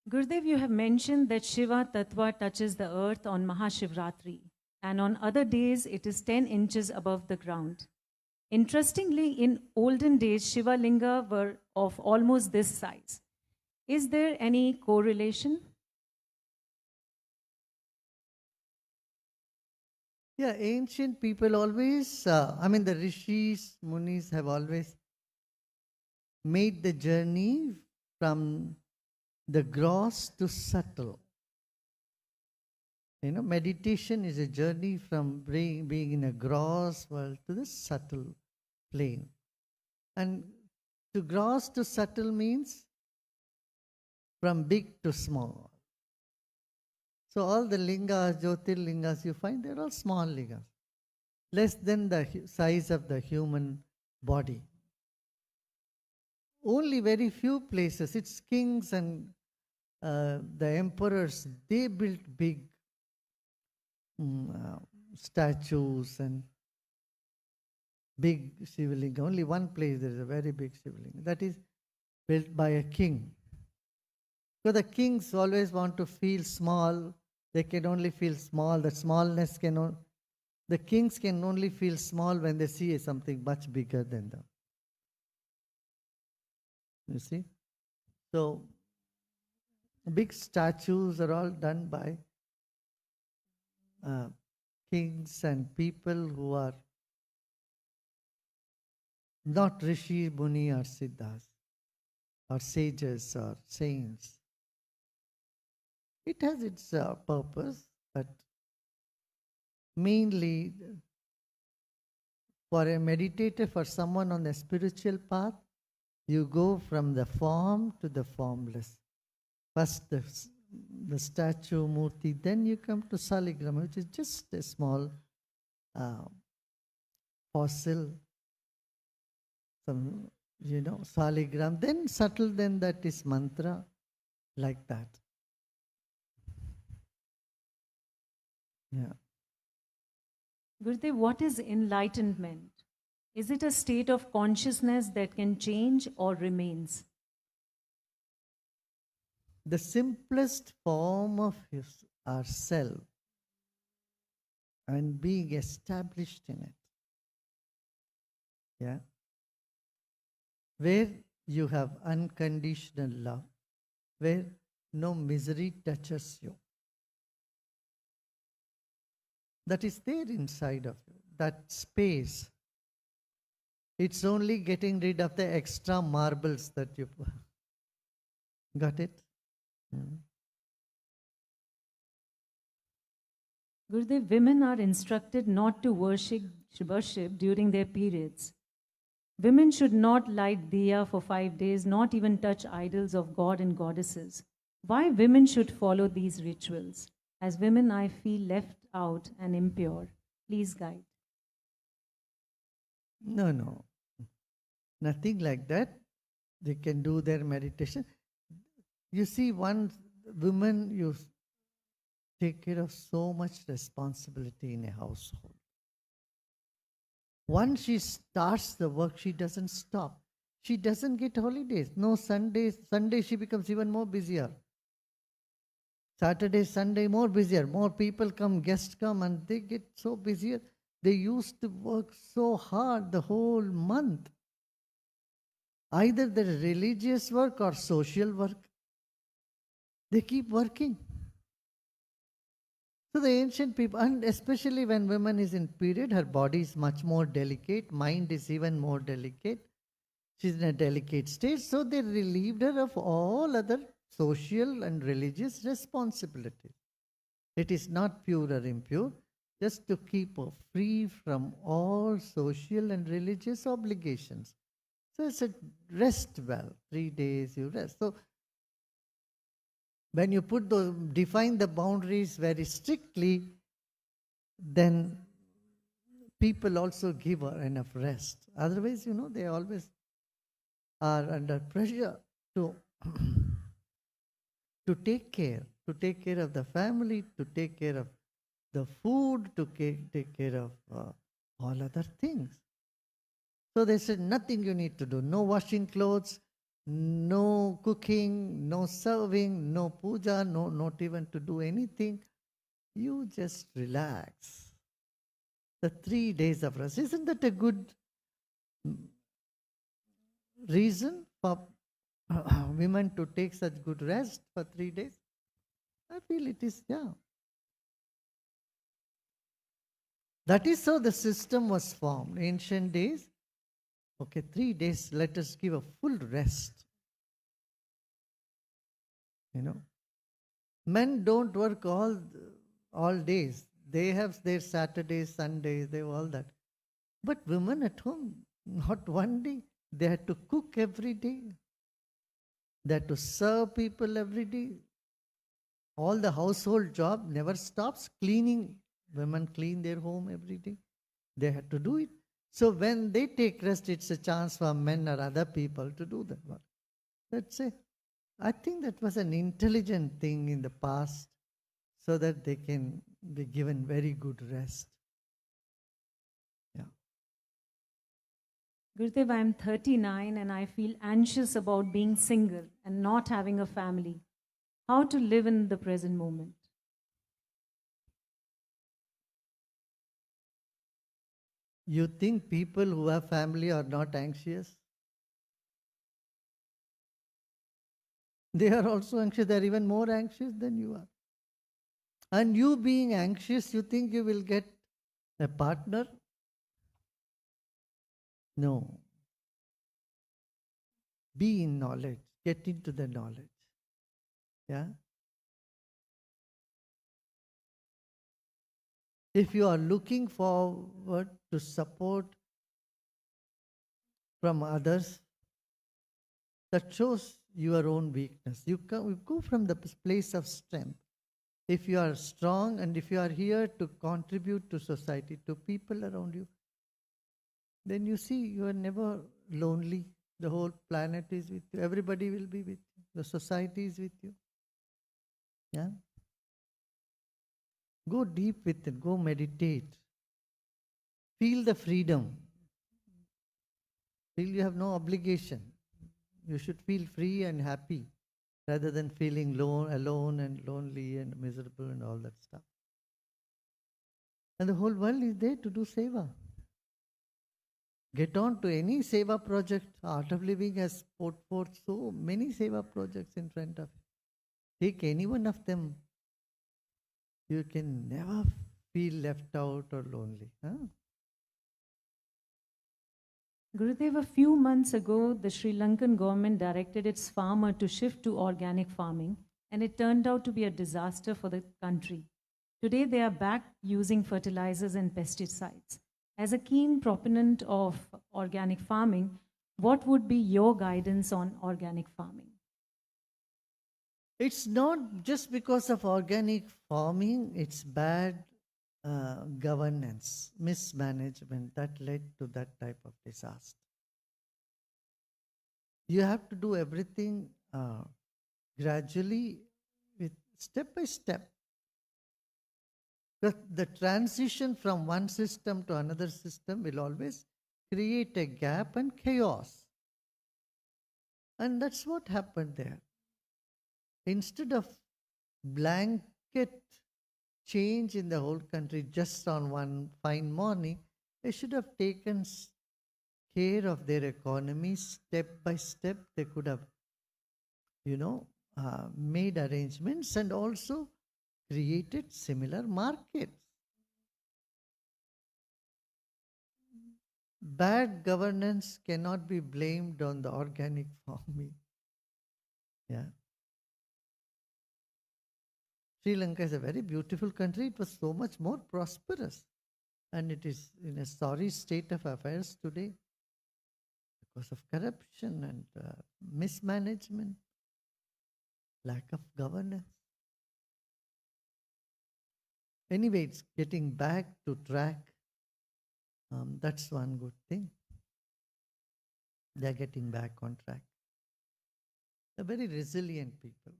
Gurudev, you have mentioned that Shiva Tattva touches the earth on Mahashivratri, and on other days it is 10 inches above the ground. Interestingly, in olden days, Shiva Linga were of almost this size. Is there any correlation? Yeah, ancient people always, the rishis, munis have always made the journey from the gross to subtle. Meditation is a journey from being in a gross world to the subtle plane. And to gross to subtle means from big to small. So all the lingas, jyotirlingas you find, they're all small lingas, less than the size of the human body. Only very few places, it's kings and the emperors, they built big statues and big Shivalinga. Only one place there is a very big Shivalinga. That is built by a king. So the kings always want to feel small. They can only feel small. The smallness the kings can only feel small when they see something much bigger than them. You see? So big statues are all done by kings and people who are not rishi, muni or siddhas or sages or saints. It has its purpose, but mainly for a meditator, for someone on the spiritual path, you go from the form to the formless. First the statue, murti, then you come to saligram, which is just a small fossil, some, saligram, then subtle, then that is mantra, like that. Yeah. Gurudev, what is enlightenment? Is it a state of consciousness that can change or remains? The simplest form of ourself and being established in it. Yeah. Where you have unconditional love, where no misery touches you. That is there inside of you, that space. It's only getting rid of the extra marbles that you got it? Gurudev, women are instructed not to worship during their periods. Women should not light diya for 5 days, not even touch idols of god and goddesses. Why women should follow these rituals? As women, I feel left out and impure. Please guide. No. Nothing like that. They can do their meditation. You see, one woman, you take care of so much responsibility in a household. Once she starts the work, she doesn't stop. She doesn't get holidays. No Sundays. Sunday she becomes even more busier. Saturday, Sunday, more busier. More people come, guests come, and they get so busier. They used to work so hard the whole month. Either the religious work or social work. They keep working. So the ancient people, and especially when woman is in period, her body is much more delicate, mind is even more delicate. She's in a delicate state, so they relieved her of all other social and religious responsibilities. It is not pure or impure, just to keep her free from all social and religious obligations. So it's a rest well, 3 days you rest. So when you define the boundaries very strictly, then people also give her enough rest. Otherwise, they always are under pressure to to take care of the family, to take care of the food, to take care of all other things. So they said nothing you need to do, no washing clothes, no cooking, no serving, no puja, no, not even to do anything. You just relax. The 3 days of rest. Isn't that a good reason for women to take such good rest for 3 days? I feel it is, yeah. That is how the system was formed. Ancient days, okay, 3 days, let us give a full rest. You know, men don't work all days. They have their Saturdays, Sundays, they have all that. But women at home, not one day. They had to cook every day. They had to serve people every day. All the household job never stops. Cleaning, women clean their home every day. They had to do it. So when they take rest, it's a chance for men or other people to do that work. That's it. I think that was an intelligent thing in the past so that they can be given very good rest. Yeah. Gurudev, I'm 39 and I feel anxious about being single and not having a family. How to live in the present moment? You think people who have family are not anxious? They are also anxious. They are even more anxious than you are. And you being anxious, you think you will get a partner? No. Be in knowledge. Get into the knowledge. Yeah. If you are looking forward to support from others, that shows your own weakness. You go from the place of strength. If you are strong and if you are here to contribute to society, to people around you, then you see you are never lonely. The whole planet is with you. Everybody will be with you. The society is with you. Yeah. Go deep with it. Go meditate. Feel the freedom. Feel you have no obligation. You should feel free and happy rather than feeling alone and lonely and miserable and all that stuff. And the whole world is there to do seva. Get on to any seva project. Art of Living has put forth so many seva projects in front of you. Take any one of them. You can never feel left out or lonely. Huh? Gurudev, a few months ago, the Sri Lankan government directed its farmer to shift to organic farming, and it turned out to be a disaster for the country. Today, they are back using fertilizers and pesticides. As a keen proponent of organic farming, what would be your guidance on organic farming? It's not just because of organic farming, it's bad governance, mismanagement that led to that type of disaster. You have to do everything gradually, with step by step. The transition from one system to another system will always create a gap and chaos. And that's what happened there. Instead of blanket change in the whole country just on one fine morning, they should have taken care of their economy step by step. They could have, made arrangements and also created similar markets. Bad governance cannot be blamed on the organic farming. Yeah. Sri Lanka is a very beautiful country. It was so much more prosperous. And it is in a sorry state of affairs today because of corruption and mismanagement, lack of governance. Anyway, it's getting back to track. That's one good thing. They're getting back on track. They're very resilient people.